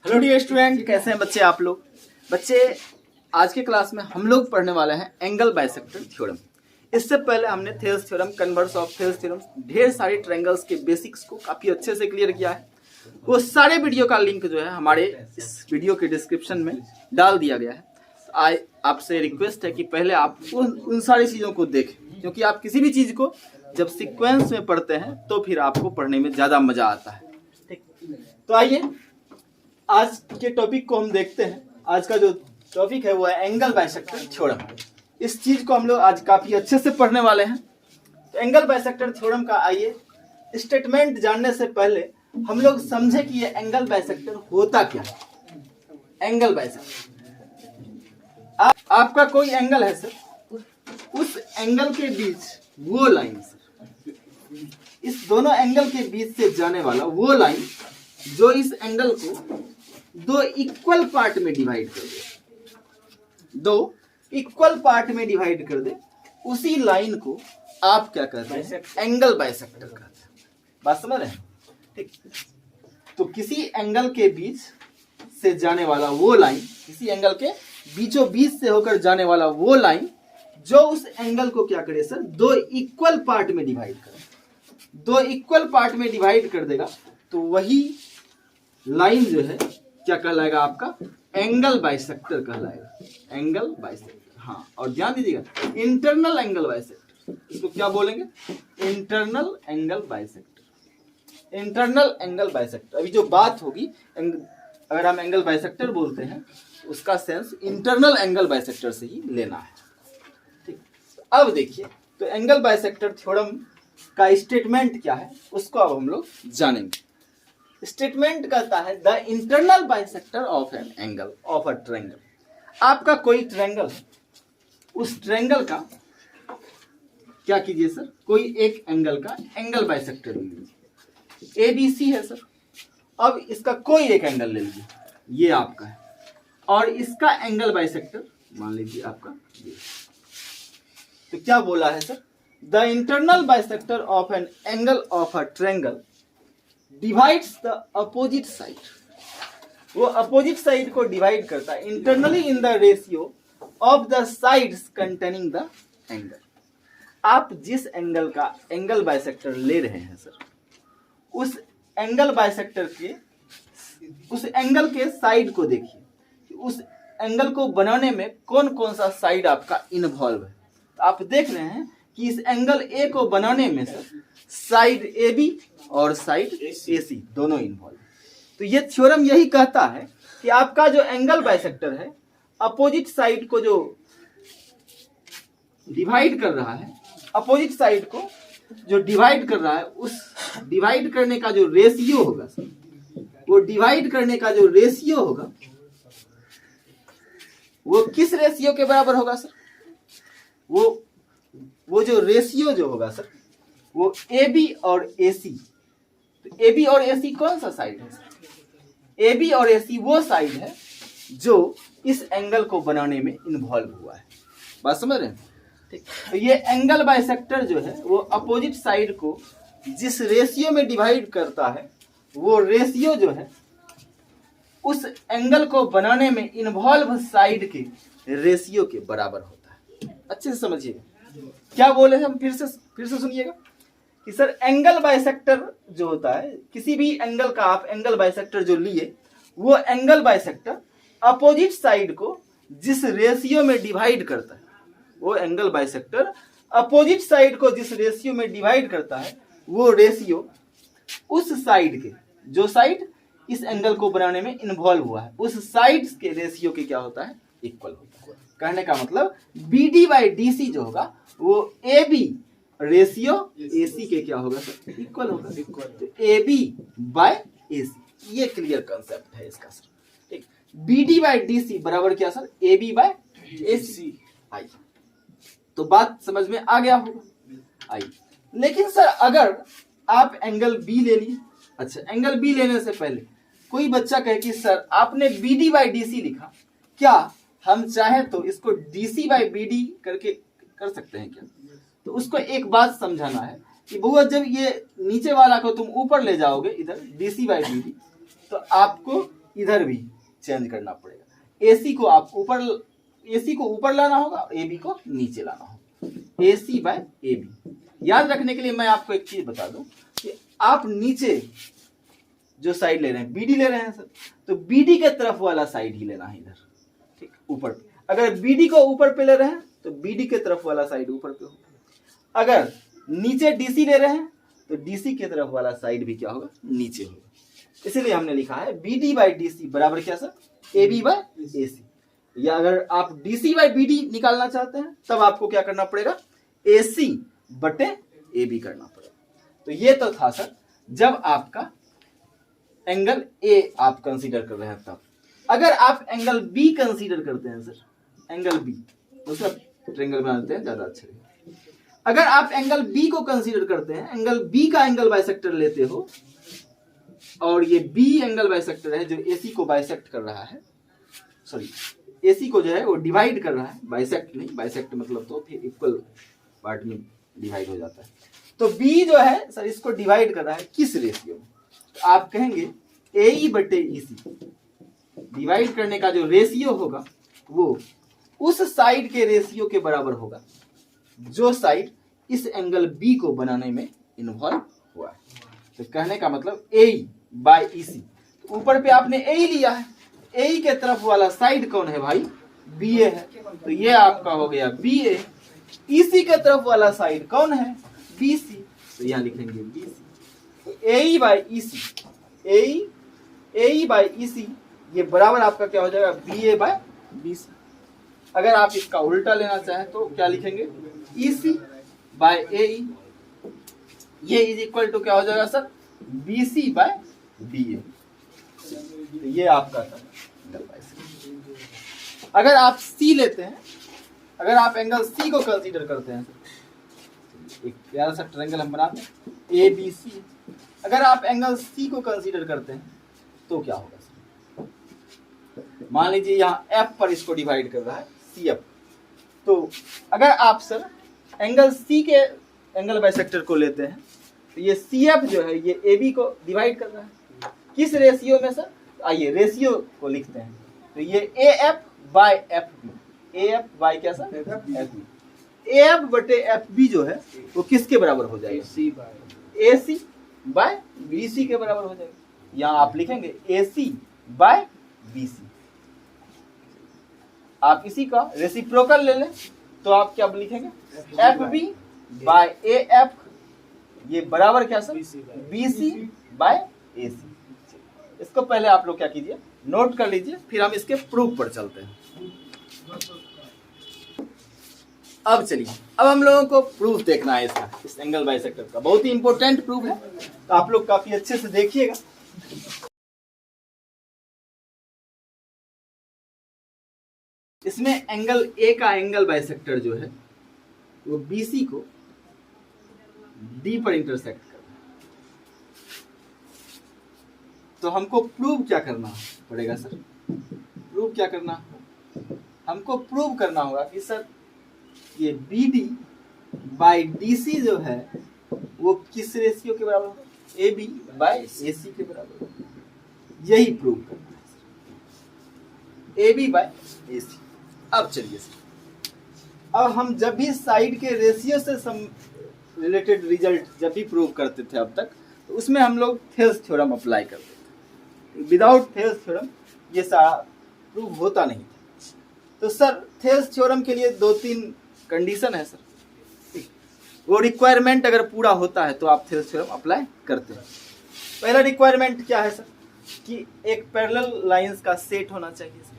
Hello dear student, कैसे हैं बच्चे आप लोग। बच्चे आज के क्लास में हम लोग पढ़ने वाले हैं एंगल बाइसेक्टर थ्योरम। इससे पहले हमने Thales theorem, converse of Thales theorem, ढेर सारी ट्रायंगल्स के बेसिक्स को काफी अच्छे से क्लियर किया है। वो सारे वीडियो का लिंक जो है हमारे इस वीडियो के डिस्क्रिप्शन में डाल दिया गया है। आपसे रिक्वेस्ट है कि पहले आप उन सारी चीजों को देखें, क्योंकि आप किसी भी चीज को जब सीक्वेंस में पढ़ते हैं तो फिर आपको पढ़ने में ज्यादा मजा आता है। ठीक, तो आइए आज के टॉपिक को हम देखते हैं। आज का जो टॉपिक है वो है एंगल बाइसेक्टर थ्योरम। इस चीज को हम लोग आज काफी अच्छे से पढ़ने वाले हैं। तो एंगल बाइसेक्टर थ्योरम का आइए स्टेटमेंट जानने से पहले हम लोग समझे कि ये एंगल बाइसेक्टर होता क्या है। एंगल बाइसेक्टर आपका कोई एंगल है सर, उस एंगल के बीच वो लाइन सर, इस दोनों एंगल के बीच से जाने वाला वो लाइन जो इस एंगल को दो इक्वल पार्ट में डिवाइड कर दे, दो इक्वल पार्ट में डिवाइड कर दे, उसी लाइन को आप क्या कहते हैं, एंगल बाइसेक्टर कहते हैं। बात समझ रहे हैं? ठीक, तो किसी एंगल के बीच से जाने वाला वो लाइन, किसी एंगल के बीचों बीच से होकर जाने वाला वो लाइन जो उस एंगल को क्या करे सर, दो इक्वल पार्ट में डिवाइड करे, दो इक्वल पार्ट में डिवाइड कर देगा, तो वही लाइन जो है क्या कहलाएगा, आपका एंगल बाइसेक्टर कहलाएगा। एंगल बाइसेक्टर, हाँ, और ध्यान दीजिएगा इंटरनल एंगल बाइसेक्टर, इसको क्या बोलेंगे, internal angle bisector. Internal angle bisector, अभी जो बात होगी अगर हम एंगल बाइसेक्टर बोलते हैं उसका सेंस इंटरनल एंगल बाइसेक्टर से ही लेना है। ठीक, अब देखिए तो एंगल बाइसेक्टर थ्योरम का स्टेटमेंट क्या है उसको अब हम लोग जानेंगे। स्टेटमेंट कहता है the internal bisector of an angle of a triangle. आपका कोई ट्रायंगल है, उस ट्रायंगल का क्या कीजिए सर, कोई एक एंगल का एंगल बाइसेक्टर ले लीजिए। ABC है सर, अब इसका कोई एक एंगल ले लीजिए, ये आपका है, और इसका एंगल बाइसेक्टर मान लीजिए आपका ये। तो क्या बोला है sir, the internal bisector of an angle of a triangle divides the opposite side. वो अपोजिट साइड को डिवाइड करता है internally in the ratio of the sides containing the angle. आप जिस एंगल का एंगल बाइसेक्टर ले रहे हैं सर, उस एंगल बाइसेक्टर के उस एंगल के साइड को देखिए, उस एंगल को बनाने में कौन कौन सा साइड आपका इन्वॉल्व है। तो आप देख रहे हैं कि इस एंगल ए को बनाने में सर साइड AB और साइड AC दोनों इन्वॉल्व। तो ये थ्योरम यही कहता है कि आपका जो एंगल बाइसेक्टर है अपोजिट साइड को जो डिवाइड कर रहा है, अपोजिट साइड को जो डिवाइड कर रहा है, उस डिवाइड करने का जो रेशियो होगा सर, वो डिवाइड करने का जो रेशियो होगा वो किस रेशियो के बराबर होगा सर, वो जो रेशियो जो होगा सर वो AB और AC। तो AB और AC कौन सा साइड है सर, AB और AC वो साइड है जो इस एंगल को बनाने में इन्वॉल्व हुआ है। बात समझ रहे हैं? ठीक, तो ये एंगल बाइसेक्टर जो है वो अपोजिट साइड को जिस रेशियो में डिवाइड करता है, वो रेशियो जो है उस एंगल को बनाने में इन्वॉल्व साइड के रेशियो के बराबर होता है। अच्छे से समझिएगा क्या बोले हम, फिर से सुनिएगा कि सर एंगल बाइसेक्टर जो होता है, किसी भी एंगल का आप एंगल बाइसेक्टर जो लिए, वो एंगल बाइसेक्टर अपोजिट साइड को जिस रेशियो में डिवाइड करता है, वो एंगल बाइसेक्टर अपोजिट साइड को जिस रेशियो में डिवाइड करता है, वो रेशियो उस साइड के, जो साइड इस एंगल को बनाने में इन्वॉल्व हुआ है, उस साइड के रेशियो के क्या होता है, इक्वल होता है। कहने का मतलब BD/DC जो होगा वो AB रेशियो AC के क्या होगा सर, इक्वल होगा। तो AB/AC, ये क्लियर कंसेप्ट है इसका सर। ठीक, BD/DC बराबर क्या सर, AB/AC। आइए, तो बात समझ में आ गया होगा। आइए, लेकिन सर अगर आप एंगल B ले लिए, अच्छा एंगल B लेने से पहले कोई बच्चा कहे कि सर आपने BD/DC लिखा, क्या हम चाहें तो इसको DC/BD करके कर सकते हैं क्या? तो उसको एक बात समझाना है कि बुआ जब ये नीचे वाला को तुम ऊपर ले जाओगे इधर DC/BD, तो आपको इधर भी चेंज करना पड़ेगा। एसी को आप ऊपर, एसी को ऊपर लाना होगा, एबी को नीचे लाना होगा। AC by AB. याद रखने के लिए मैं आपको एक चीज बता दूं कि आप नीचे जो साइड ले रहे हैं, बीडी ले रहे हैं सर, तो बीडी के तरफ वाला साइड ही लेना है इधर, ठीक, ऊपर पे। अगर बीडी को ऊपर पे ले रहे हैं तो बीडी के तरफ वाला साइड ऊपर पे होगा। अगर नीचे डीसी ले रहे हैं तो डीसी के तरफ वाला साइड भी क्या होगा, नीचे होगा। इसीलिए हमने लिखा है बीडी बाई डीसी बराबर क्या सर, एबी बाय एसी। या अगर आप डीसी बाई बीडी निकालना चाहते हैं तब आपको क्या करना पड़ेगा, एसी बटे एबी करना पड़ेगा। तो ये तो था सर जब आपका एंगल ए आप कंसीडर कर रहे हैं तब। अगर आप एंगल बी कंसीडर करते हैं सर, एंगल बी, उसका ट्रायंगल बना देते हैं, ज्यादा अच्छा रहेगा। अगर आप एंगल बी को कंसीडर करते हैं, एंगल बी का एंगल बाइसेक्टर लेते हो, और ये बी एंगल बाइसेक्टर है जो एसी को बाइसेक्ट कर रहा है, सॉरी एसी को जो है वो डिवाइड कर रहा है, बाइसेक्ट नहीं, बाइसेक्ट मतलब तो फिर इक्वल पार्ट में डिवाइड हो जाता है। तो बी जो है सर इसको डिवाइड कर रहा है किस रेशियो में, तो आप कहेंगे ए बटे ईसी। डिवाइड करने का जो रेशियो होगा वो उस साइड के रेशियो के बराबर होगा जो साइड इस एंगल बी को बनाने में इन्वॉल्व हुआ है। तो कहने का मतलब ए बाय ईसी, तो ऊपर पे आपने ए लिया है, ए के तरफ वाला साइड कौन है भाई, बी ए है, तो ये आपका हो गया बी ए। ईसी के तरफ वाला साइड कौन है, बी सी, तो यहाँ लिखेंगे बी सी। ए बाय ईसी, ए बाय ईसी ये बराबर आपका क्या हो जाएगा, बी ए बाय बी सी। अगर आप इसका उल्टा लेना चाहें तो क्या लिखेंगे, ईसी बाय ए, ये इज इक्वल टू क्या हो जाएगा sir, B C by B A. तो ये आपका था एंगल बाइसेक्टर। अगर आप सी लेते हैं, अगर आप एंगल सी को कंसीडर करते हैं, एक प्यारा सा ट्रायंगल हम बनाते हैं ए बी सी। अगर आप एंगल सी को कंसीडर करते हैं तो क्या होगा सर, मान लीजिए यहाँ एफ पर इसको डिवाइड कर रहा है सी एफ, तो अगर आप सर एंगल सी के एंगल बाइसेक्टर को लेते हैं तो ये सी एफ जो है ये ए बी को डिवाइड कर रहा है किस रेशियो में सर, आइए रेशियो को लिखते हैं, तो ये A F by F B, A F by क्या sir, F B. A F बटे एफ बी जो है वो किसके बराबर हो जाएगा, ए सी बाय बी सी के बराबर हो जाएगा। यहाँ आप लिखेंगे ए सी बाय बी सी। आप इसी का रेसिप्रोकल ले लें तो आप क्या लिखेंगे, F B by A F, ये बराबर क्या sir, B C by A C. इसको पहले आप लोग क्या कीजिए, नोट कर लीजिए, फिर हम इसके प्रूफ पर चलते हैं। अब चलिए, अब हम लोगों को प्रूफ देखना है इसका, इस एंगल बाइसेक्टर का। बहुत ही इंपॉर्टेंट प्रूफ है, तो आप लोग काफी अच्छे से देखिएगा। इसमें एंगल ए का एंगल बाइसेक्टर जो है वो बीसी को डी पर इंटरसेक्ट कर रहा है। तो हमको प्रूव क्या करना पड़ेगा सर, प्रूव क्या करना, हमको प्रूव करना होगा कि सर ये B D by D C जो है वो किस रेशियो के बराबर होगा, ए बी बाई ए सी के बराबर होगा। यही प्रूव करना है सर, ए बी बाई ए सी। अब चलिए सर, अब हम जब भी साइड के रेशियो से रिलेटेड रिजल्ट जब भी प्रूव करते थे अब तक, तो उसमें हम लोग थेल्स थ्योरम अप्लाई करते थे। विदाउट थेल्स थ्योरम ये सारा प्रूव होता नहीं था। तो सर थेल्स थ्योरम के लिए 2-3 कंडीशन है सर, वो रिक्वायरमेंट अगर पूरा होता है तो आप थेल्स थ्योरम अप्लाई करते हैं। पहला रिक्वायरमेंट क्या है सर, कि एक पैरेलल लाइंस का सेट होना चाहिए सर,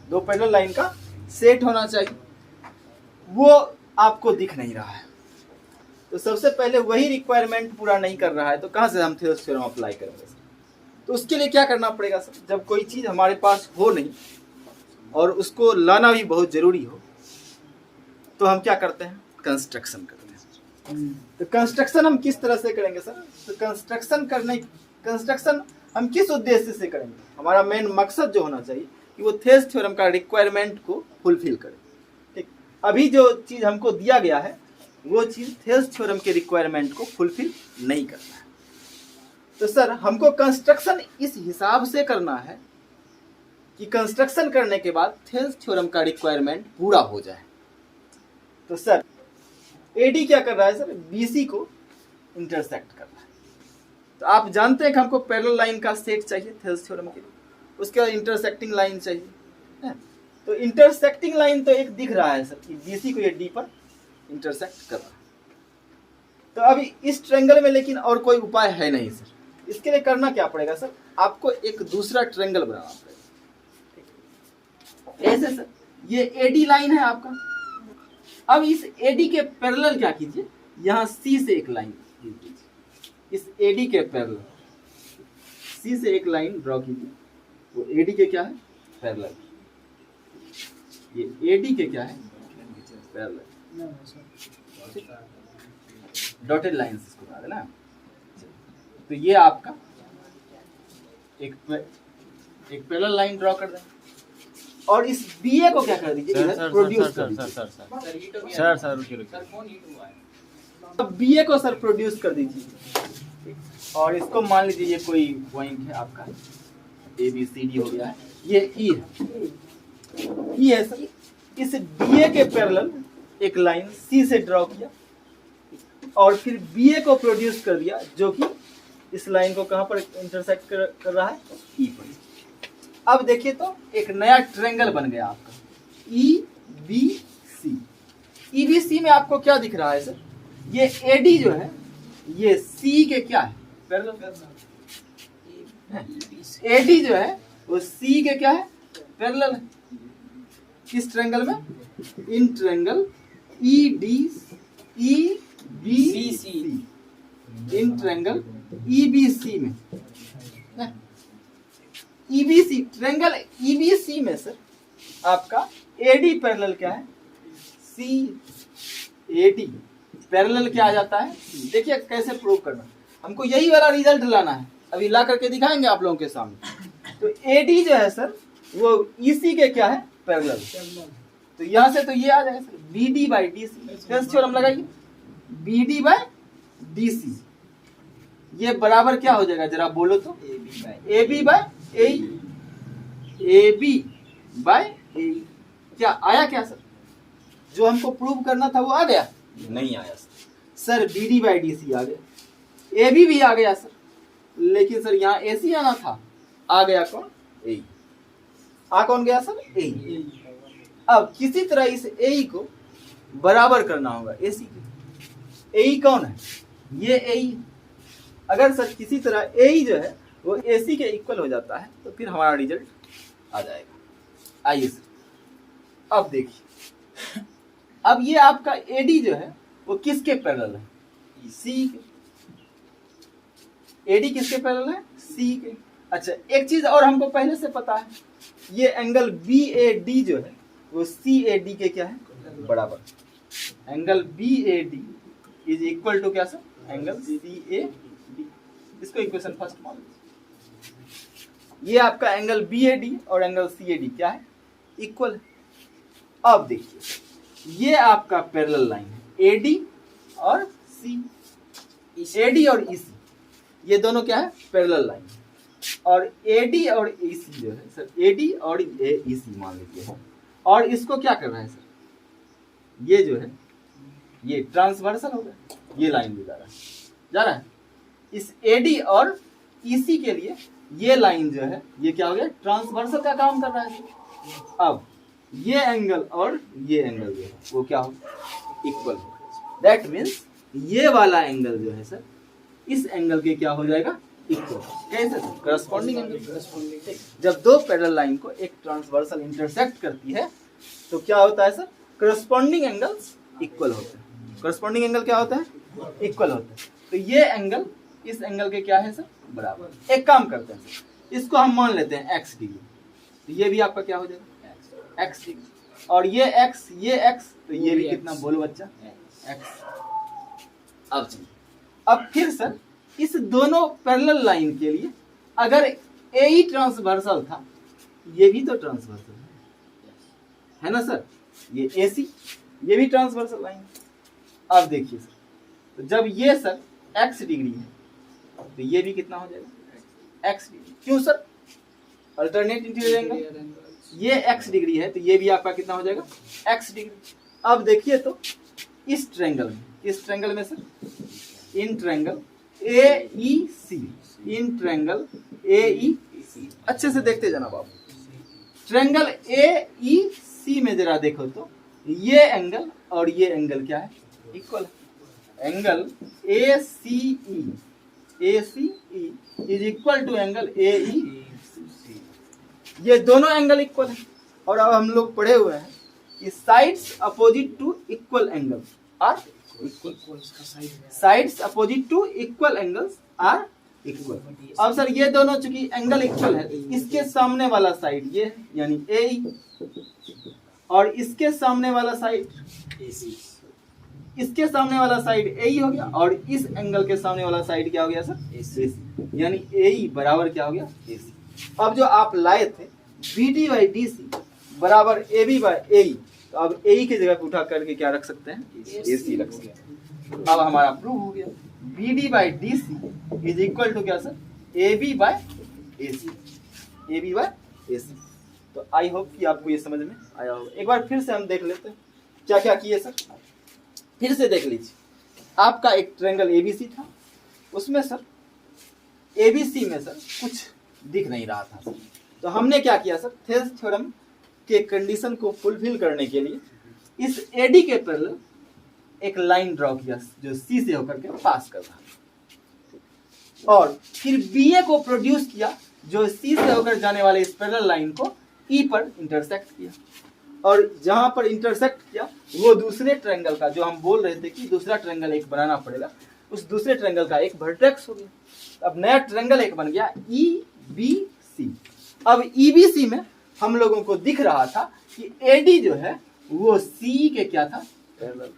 2 पैरेलल लाइन का सेट होना चाहिए, वो आपको दिख नहीं रहा है। तो सबसे पहले वही रिक्वायरमेंट पूरा नहीं कर रहा है तो कहाँ से हम थेल्स थ्योरम अप्लाई करेंगे सर। तो उसके लिए क्या करना पड़ेगा सर, जब कोई चीज़ हमारे पास हो नहीं और उसको लाना भी बहुत ज़रूरी हो, तो हम क्या करते हैं, कंस्ट्रक्शन करते हैं। तो कंस्ट्रक्शन हम किस तरह से करेंगे सर, तो कंस्ट्रक्शन हम किस उद्देश्य से करेंगे, हमारा मेन मकसद जो होना चाहिए कि वो थेल्स थ्योरम का रिक्वायरमेंट को फुलफिल करे। ठीक, अभी जो चीज़ हमको दिया गया है वो चीज़ थेल्स थ्योरम के रिक्वायरमेंट को फुलफिल नहीं करना है। तो सर हमको कंस्ट्रक्शन इस हिसाब से करना है कि कंस्ट्रक्शन करने के बाद थेल्स थ्योरम का रिक्वायरमेंट पूरा हो जाए। तो सर एडी क्या कर रहा है सर, बीसी को इंटरसेक्ट कर रहा है। तो आप जानते हैं कि हमको पैरेलल लाइन का सेट चाहिए थेल्स थ्योरम के लिए, उसके बाद इंटरसेक्टिंग लाइन चाहिए है? तो इंटरसेक्टिंग लाइन तो एक दिख रहा है सर कि बीसी को ये डी पर इंटरसेक्ट कर रहा है। तो अभी इस ट्रायंगल में लेकिन और कोई उपाय है नहीं सर, इसके लिए करना क्या पड़ेगा सर, आपको एक दूसरा ट्रायंगल बनाना पड़ेगा। ऐसे सर ये एडी लाइन है आपका, अब इस एडी के पैरेलल क्या कीजिए, यहां सी से एक लाइन कीजिए, इस एडी के पैरेलल सी से एक लाइन ड्रॉ कीजिए। वो एडी के क्या है, पैरेलल, ये एडी के क्या है, पैरेलल, डॉटेड लाइंस इसको बता देना। तो ये आपका एक पैरेलल लाइन ड्रॉ कर दें और इस बीए को क्या कर दीजिए, प्रोड्यूस कर दीजिए। अब बीए को सर प्रोड्यूस कर दीजिए और इसको मान लीजिए ये कोई पॉइंट है आपका, ए बी सी डी हो गया है, ये ई है, ई है सर। इस बीए के पैरेलल एक लाइन सी से ड्रॉ किया और फिर बीए को प्रोड्यूस कर दिया, जो कि इस लाइन को कहां पर इंटरसेक्ट कर रहा है, ई पर। अब देखिए तो एक नया ट्रायंगल बन गया आपका ई बी सी। ई बी सी में आपको क्या दिख रहा है सर, ये एडी जो है ये सी के क्या है, पैरेलल। एडी जो है वो सी के क्या है, पैरेलल है। किस ट्रायंगल में, in triangle E D E B C, in triangle E B C में, ईबीसी ट्रायंगल ईबीसी में सर आपका एडी पैरेलल क्या है, सी एडी पैरेलल क्या आ जाता है। देखिए कैसे प्रूव करना, हमको यही वाला रिजल्ट लाना है, अभी ला करके दिखाएंगे आप लोगों के सामने। तो एडी जो है सर वो ईसी के क्या है, पैरेलल। तो यहां से तो ये आ जाएगा sir BD by D C, theorem लगाइए, बीडी बाई डी सी, ये बराबर क्या हो जाएगा जरा बोलो तो, A B by A B by A. क्या आया क्या सर, जो हमको प्रूव करना था वो आ गया, नहीं आया sir. B D by D C आ गया, ए बी भी आ गया सर, लेकिन सर यहाँ ए सी आना था, आ गया कौन, ए। आ कौन गया सर, ए। अब किसी तरह इस ए को बराबर करना होगा ए सी के। ए कौन है, ये ए। अगर सर किसी तरह ए जो है वो एसी के इक्वल हो जाता है तो फिर हमारा रिजल्ट आ जाएगा। आइए सर अब देखिए, अब ये आपका एडी जो है वो किसके पैरेलल है, सी के। एडी किसके पैरेलल है, सी के। अच्छा एक चीज और हमको पहले से पता है, ये एंगल बी ए डी जो है वो सी ए डी के क्या है, बराबर। Angle B A D is equal to क्या sir, angle C A D. इसको इक्वेशन फर्स्ट मान लीजिए। ये आपका एंगल बी ए डी और एंगल सी ए डी क्या है, इक्वल है। अब देखिए ये आपका पैरेलल लाइन है एडी और सी, एडी और ईसी ये दोनों क्या है, पैरेलल लाइन। और एडी और ईसी जो है सर, एडी और ईसी मान लीजिए, और इसको क्या कर रहा है सर, ये जो है ये ट्रांसवर्सल हो गया, ये लाइन भी जा रहा है। इस एडी और ईसी के लिए ये लाइन जो है ये क्या हो गया, ट्रांसवर्सल का काम कर रहा है। अब ये एंगल और ये एंगल जो है वो क्या हो, इक्वल हो। दैट मीन्स ये वाला एंगल जो है सर इस एंगल के क्या हो जाएगा, इक्वल। कैसे, करस्पॉन्डिंग एंगल। जब दो पैरेलल लाइन को एक ट्रांसवर्सल इंटरसेक्ट करती है तो क्या होता है सर, करस्पॉन्डिंग एंगल्स इक्वल होते हैं। करस्पॉन्डिंग एंगल क्या होता है, इक्वल होता है। तो ये एंगल इस एंगल के क्या है सर, बराबर। एक काम करते हैं, इसको हम मान लेते हैं x डिग्री, तो ये भी आपका क्या हो जाएगा, x डिग्री। और ये x, तो ये भी कितना बोलो बच्चा, x। अब फिर सर इस दोनों पैरेलल लाइन के लिए अगर ए ही ट्रांसवर्सल था, ये भी तो ट्रांसवर्सल है ना सर, ये AC ये भी ट्रांसवर्सल लाइन। अब देखिए सर, तो जब ये सर x डिग्री है तो ये भी कितना हो जाएगा, x डिग्री। क्यों सर, अल्टरनेट इंटीरियर एंगल, ये x डिग्री है तो ये भी आपका कितना हो जाएगा x डिग्री। अब देखिए तो इस ट्रायंगल में sir, in triangle AEC, in triangle AEC, अच्छे से देखते जाना बाबू। ट्रायंगल AEC में जरा देखो तो ये एंगल और ये एंगल क्या है, इक्वल है। Angle ACE is equal to angle AEC, ये दोनों एंगल इक्वल है। और अब हम लोग पढ़े हुए हैं कि sides opposite to equal angles are equal, sides opposite to equal angles are equal. अब सर ये दोनों चूंकि एंगल इक्वल है, इसके सामने वाला साइड ये है यानी AE, और इसके सामने वाला साइड AC, इसके सामने वाला साइड AE हो गया, और इस एंगल के सामने वाला साइड क्या हो गया सर, AC, यानी AE बराबर क्या हो गया AC। अब जो आप लाए थे BD बाई DC बराबर AB बाई AE, तो अब AE की जगह पे उठा करके क्या रख सकते हैं, AC रख सकते हैं। अब हमारा प्रूव हो गया BD by DC is equal to क्या sir, AB by AC, AB by AC। तो आई होप कि आपको ये समझ में आया होगा। एक बार फिर से हम देख लेते हैं क्या क्या किए सर, फिर से देख लीजिए। आपका एक ट्रायंगल ABC था, उसमें सर ABC में सर कुछ दिख नहीं रहा था सर, तो हमने क्या किया सर, थेल्स थ्योरम के कंडीशन को फुलफिल करने के लिए इस AD के पैरेलल एक लाइन ड्रॉ किया जो C से होकर के पास कर रहा था, और फिर BA को प्रोड्यूस किया जो C से होकर जाने वाले इस पैरेलल लाइन को E पर इंटरसेक्ट किया, और जहां पर इंटरसेक्ट किया वो दूसरे ट्रायंगल का, जो हम बोल रहे थे कि दूसरा ट्रायंगल एक बनाना पड़ेगा, उस दूसरे ट्रायंगल का एक वर्टेक्स हो गया। अब नया ट्रायंगल एक बन गया EBC। अब EBC में हम लोगों को दिख रहा था कि AD जो है वो C के क्या था, पैरेलल।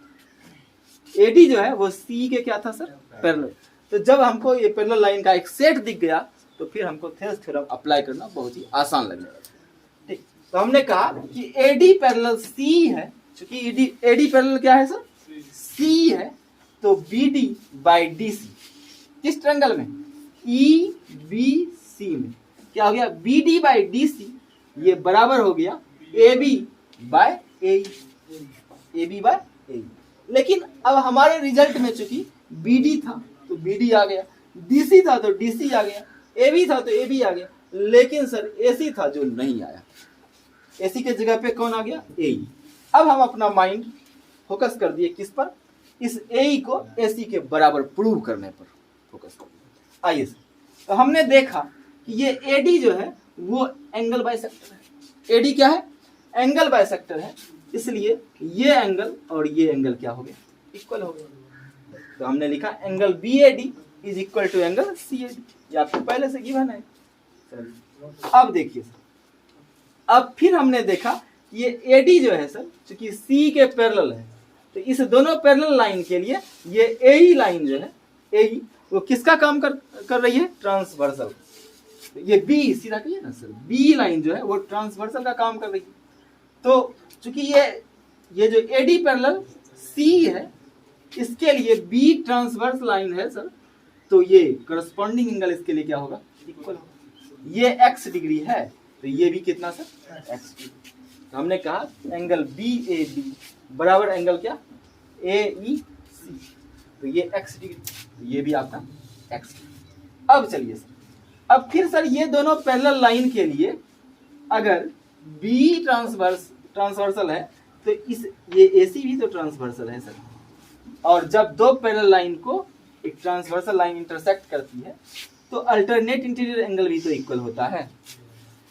AD जो है वो C के क्या था सर, पैरेलल। तो जब हमको ये पैरेलल लाइन का एक सेट दिख गया तो फिर हमको थेल्स थ्योरम अप्लाई करना बहुत ही आसान लगने लगा। ठीक, तो हमने कहा कि AD पैरेलल C है, क्योंकि AD पैरेलल क्या है सर, C है, तो BD बाई DC किस ट्रायंगल में, EBC में क्या हो गया, BD बाई DC ये बराबर हो गया AB by AE, AB by AE। लेकिन अब हमारे रिजल्ट में चूंकि BD था तो BD आ गया, DC था तो DC आ गया, AB था तो AB आ गया, लेकिन सर AC था जो नहीं आया, AC के जगह पे कौन आ गया, AE। अब हम अपना माइंड फोकस कर दिए किस पर, इस AE को AC के बराबर प्रूव करने पर फोकस कर दिया। आइए सर, तो हमने देखा कि ये AD जो है वो एंगल बाइसेक्टर है। AD क्या है, एंगल बाइसेक्टर है, इसलिए ये एंगल और ये एंगल क्या हो गया, इक्वल हो गया। तो हमने लिखा angle BAD is equal to angle CAD, ये आपको पहले से गिवन है। अब देखिए सर, अब फिर हमने देखा कि ये AD जो है सर चूंकि C के पैरेलल है, तो इस दोनों पैरेलल लाइन के लिए ये AE लाइन जो है, AE वो किसका काम कर रही है, ट्रांसवर्सल। ये B सीधा कहिए ना सर, B लाइन जो है वो ट्रांसवर्सल का काम कर रही है। तो चूंकि ये जो AD पैरेलल C है, इसके लिए B ट्रांसवर्स लाइन है सर, तो ये करस्पॉन्डिंग एंगल इसके लिए क्या होगा, इक्वल होगा। ये x डिग्री है तो ये भी कितना सर, x डिग्री। तो हमने कहा एंगल BAD बराबर एंगल क्या, AEC, तो ये x डिग्री, तो ये भी आपका x डिग्री। अब चलिए सर, अब फिर सर ये दोनों पैरेलल लाइन के लिए अगर B ट्रांसवर्सल है तो इस ये AC भी तो ट्रांसवर्सल है सर, और जब दो पैरेलल लाइन को एक ट्रांसवर्सल लाइन इंटरसेक्ट करती है तो अल्टरनेट इंटीरियर एंगल भी तो इक्वल होता है।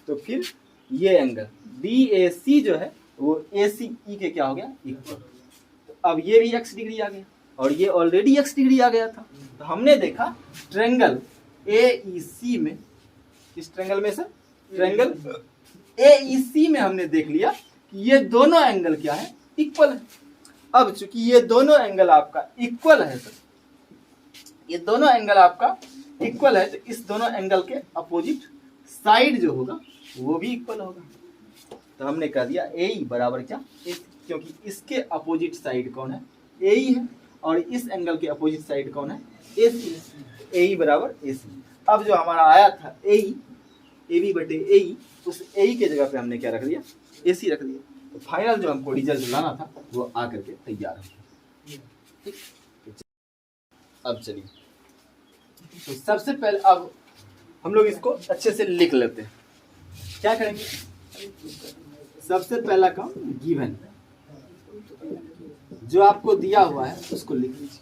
तो फिर ये एंगल BAC जो है वो ACE के क्या हो गया, इक्वल। तो अब ये भी x डिग्री आ गया और ये ऑलरेडी x डिग्री आ गया था। तो हमने देखा ट्रायंगल AEC में, इस ट्रायंगल में सर, ट्रायंगल AEC में हमने देख लिया कि ये दोनों एंगल क्या है, इक्वल है। अब चूंकि ये दोनों एंगल आपका इक्वल है सर, ये दोनों एंगल आपका इक्वल है, तो इस दोनों एंगल के अपोजिट साइड जो होगा वो भी इक्वल होगा। तो हमने कह दिया AE बराबर क्या, क्योंकि इसके अपोजिट साइड कौन है, AE है, और इस एंगल के अपोजिट साइड कौन है, AC है। AE बराबर AC। अब जो हमारा आया था AE, ए बी बटे ए ई, उस ए ई के जगह पे हमने क्या रख दिया, ए सी रख दिया। तो फाइनल जो हमको रिजल्ट लाना था वो आकर के तैयार है। ठीक, अब चलिए, तो सबसे पहले अब हम लोग इसको अच्छे से लिख लेते हैं। क्या करेंगे, सबसे पहला काम गिवन, जो आपको दिया हुआ है उसको लिख लीजिए।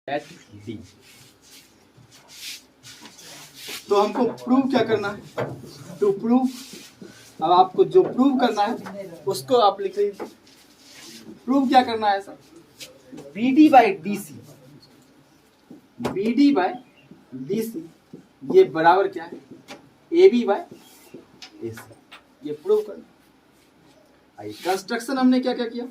एट डी, तो हमको प्रूव क्या करना है, टू प्रूव, अब आपको जो प्रूव करना है उसको आप लिख लीजिए। प्रूव क्या करना है sir, B D by D C, B D by D C ये बराबर क्या है, ए बी बाई ए सी, ये प्रूव करना। आइए कंस्ट्रक्शन हमने क्या क्या किया,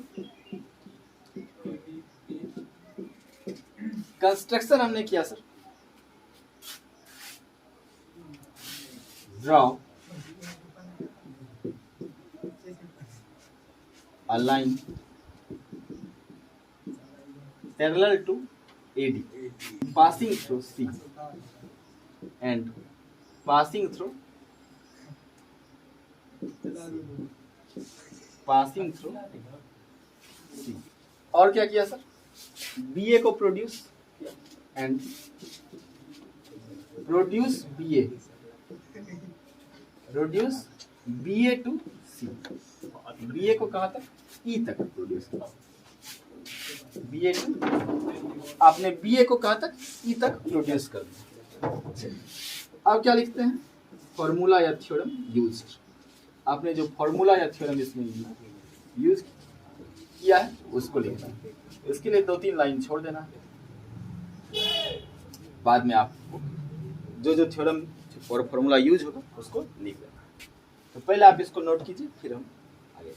कंस्ट्रक्शन हमने किया sir, draw a line parallel to AD passing through C and passing through C। और क्या किया सर, BA को produce and produce BA, produce BA to C, BA को कहाँ तक, ई तक प्रोड्यूस किया, BA टू, आपने BA को कहाँ तक, ई तक प्रोड्यूस कर दिया। अब क्या लिखते हैं, फॉर्मूला या थ्योरम यूज, आपने जो फॉर्मूला या थ्योरम इसमें यूज किया है उसको लिखना है। इसके लिए 2-3 लाइन छोड़ देना है, बाद में आप जो जो थ्योरम और फॉर्मूला यूज होगा उसको लिख लेना। तो पहले आप इसको नोट कीजिए, फिर हम आगे।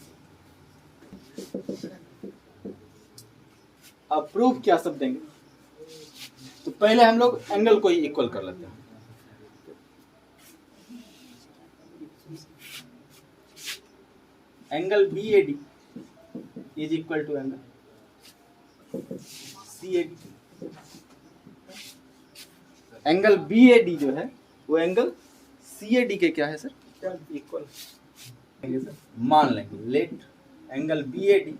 अब प्रूफ क्या सब देंगे, तो पहले हम लोग एंगल को ही इक्वल कर लेते हैं। Angle B A D is equal to angle C A D. Angle B A D जो है वो एंगल सी ए डी के क्या है सर, इक्वल। मान लेंगे let angle B A D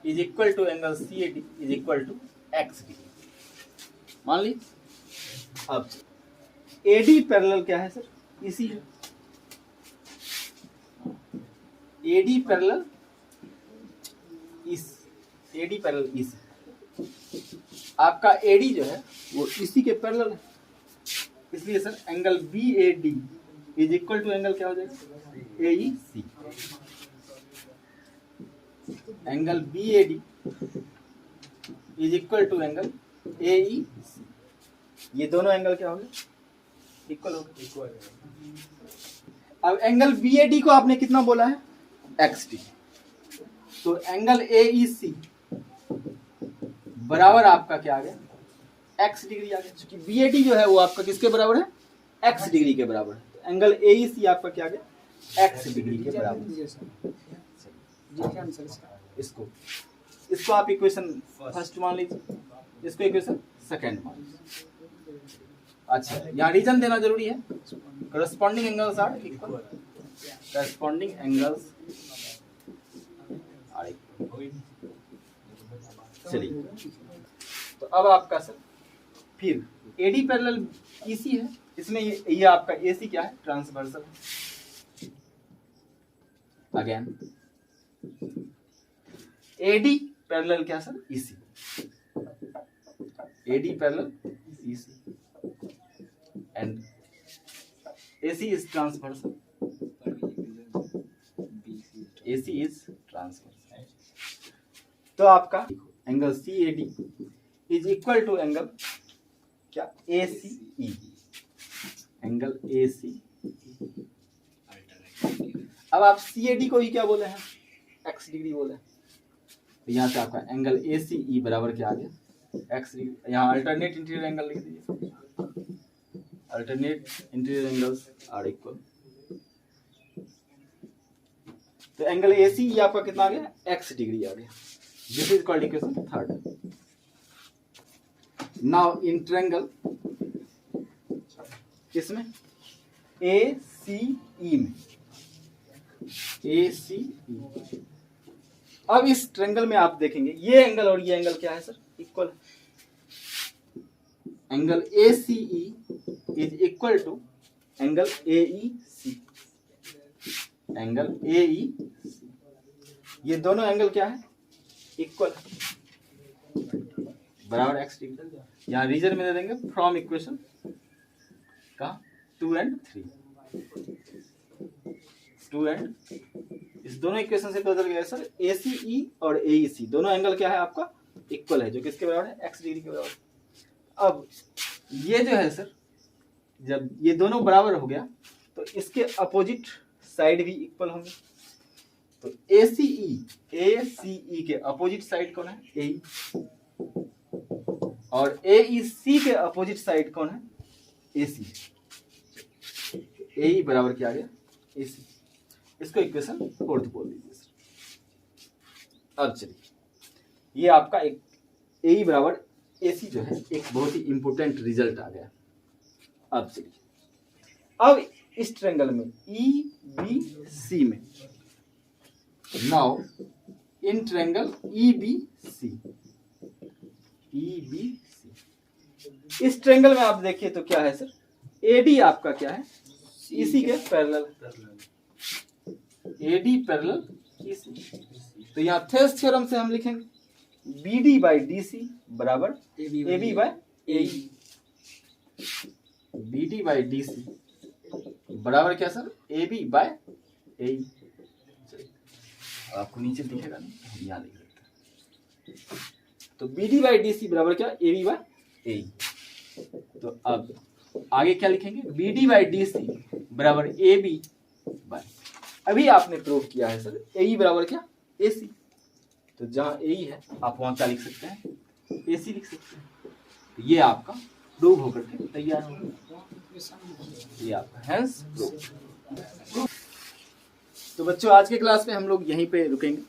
is equal to angle C A D is equal to x degree, मान ली। अब ए डी पैरेलल क्या है सर, इसी है, ए डी पैरेलल इस, ए डी पैरेलल इस, आपका ए डी जो है वो इसी के पैरेलल है, इसलिए sir angle B A D is equal to angle क्या हो जाएगा, A E C. Angle B A D is equal to angle A E C, ये दोनों एंगल क्या हो गए, इक्वल हो गए। अब एंगल बी ए डी को आपने कितना बोला है, एक्स डी, तो एंगल ए ई सी बराबर आपका क्या आ गया, एक्स डिग्री आ गया, क्योंकि बी ए डी जो है वो आपका किसके बराबर है, एक्स डिग्री के बराबर है। तो एंगल ए ई सी आपका क्या आ गया, एक्स डिग्री के बराबर। इसको आप इक्वेशन फर्स्ट मान लीजिए, इसको इक्वेशन सेकंड मान लीजिए। अच्छा, यहाँ रीजन देना जरूरी है, corresponding angles are equal, corresponding angles are equal. चलिए, तो अब आपका सर फिर एडी पैरेलल ईसी है, इसमें ये आपका एसी क्या है, ट्रांसवर्सल। अगेन एडी पैरेलल क्या sir, EC, AD parallel EC and AC is transversal, AC is transversal. तो आपका angle C A D is equal to angle क्या, A C E, angle A सी। अब आप सी ए डी को ही क्या बोले हैं, एक्स डिग्री बोले हैं, तो यहाँ से आपका एंगल ए सी ई बराबर क्या आ गया, एक्स डिग्री। यहाँ अल्टरनेट इंटीरियर एंगल लिख दीजिए, alternate interior angles are equal. तो एंगल ए सी ई आपका कितना आ गया, एक्स डिग्री आ गया। This is called equation third. Now in triangle, किसमें, ACE में, ACE। अब इस ट्रायंगल में आप देखेंगे ये एंगल और ये एंगल क्या है सर, इक्वल है। Angle ACE is equal to angle AEC, angle AEC। ये दोनों एंगल क्या है, इक्वल, बराबर x डिग्री। यहाँ रीजन में दे देंगे फ्रॉम इक्वेशन का 2 and 3, 2 and, इस दोनों इक्वेशन से पता चल गया सर ACE और AEC दोनों एंगल क्या है आपका, इक्वल है, जो किसके बराबर है, x डिग्री के बराबर। अब ये जो है सर, जब ये दोनों बराबर हो गया तो इसके अपोजिट साइड भी इक्वल होंगे। तो ACE के अपोजिट साइड कौन है, AE, और AEC के अपोजिट साइड कौन है, AC। AE बराबर क्या आ गया, AC। इसको इक्वेशन फोर्थ बोल दीजिए सर। अब चलिए, ये आपका एक AE बराबर AC जो है एक बहुत ही इंपॉर्टेंट रिजल्ट आ गया। अब चलिए, अब इस ट्रायंगल में EBC में, नाउ इन ट्रायंगल EBC, इस ट्रायंगल में आप देखिए तो क्या है सर, AD आपका क्या है, EC के पैरेलल, AD पैरेलल EC। तो यहाँ थेस थ्योरम से हम लिखेंगे BD बाई DC बराबर AB by AE, BD by DC बराबर क्या सर, AB बाई AE। आपको नीचे दिखेगा नहीं, यहाँ लिख देते हैं। तो BD बाई DC बराबर क्या, AB बाई AE। तो अब आगे क्या लिखेंगे, BD बाई DC बराबर AB बाई, अभी आपने प्रूव किया है सर AE बराबर क्या, AC। तो जहां AE है आप वहां क्या लिख सकते हैं, AC लिख सकते हैं। तो ये आपका प्रूव होकर के तैयार होगा, ये आपका हैंस प्रूव। तो बच्चों आज के क्लास में हम लोग यहीं पे रुकेंगे,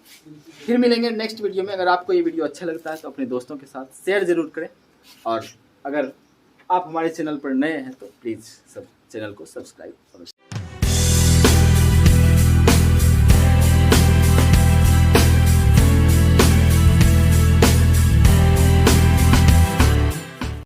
फिर मिलेंगे नेक्स्ट वीडियो में। अगर आपको ये वीडियो अच्छा लगता है तो अपने दोस्तों के साथ शेयर जरूर करें, और अगर आप हमारे चैनल पर नए हैं तो प्लीज़ सब चैनल को सब्सक्राइब अवश्य।